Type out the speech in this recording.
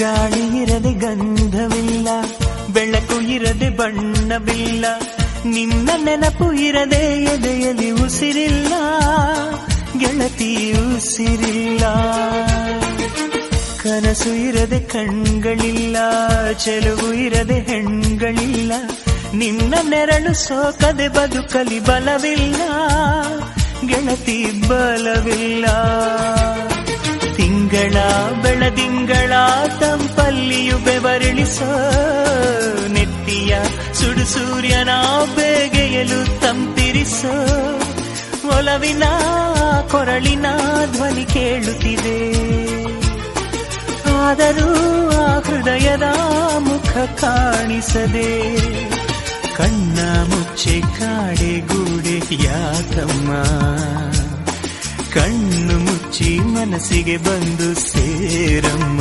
ಗಾಳಿ ಇರದೆ ಗಂಧವಿಲ್ಲ, ಬೆಳಕು ಇರದೆ ಬಣ್ಣವಿಲ್ಲ, ನಿನ್ನ ನೆನಪು ಇರದೆ ಎದೆಯಲ್ಲಿ ಉಸಿರಿಲ್ಲ, ಗೆಳತಿ ಉಸಿರಿಲ್ಲ. ಕನಸು ಇರದೆ ಕಣ್ಗಳಿಲ್ಲ, ಚೆಲುವು ಇರದೆ ಹೆಣ್ಗಳಿಲ್ಲ, ನಿನ್ನ ನೆರಳು ಸೋಕದೆ ಬದುಕಲಿ ಬಲವಿಲ್ಲ, ಗೆಳತಿ ಬಲವಿಲ್ಲ. ತಿಂಗಳ ಬೆಳದಿಂಗಳ ತಂಪಲ್ಲಿಯು ಬೆವರಿಳಿಸೋ, ನೆತ್ತಿಯ ಸುಡು ಸೂರ್ಯನ ಬೇಗೆಯಲು ತಂಪಿರಿಸೋ, ಒಲವಿನ ಕೊರಳಿನ ಧ್ವನಿ ಕೇಳುತ್ತಿದೆ, ಆದರೂ ಆ ಹೃದಯದ ಮುಖ ಕಾಣಿಸದೆ. ಕಣ್ಣ ಮುಚ್ಚೆ ಕಾಡೆ ಗೂಡೆ ಯಾಕಮ್ಮ, ಕಣ್ಣು ಮುಚ್ಚಿ ಮನಸ್ಸಿಗೆ ಬಂದು ಸೇರಮ್ಮ.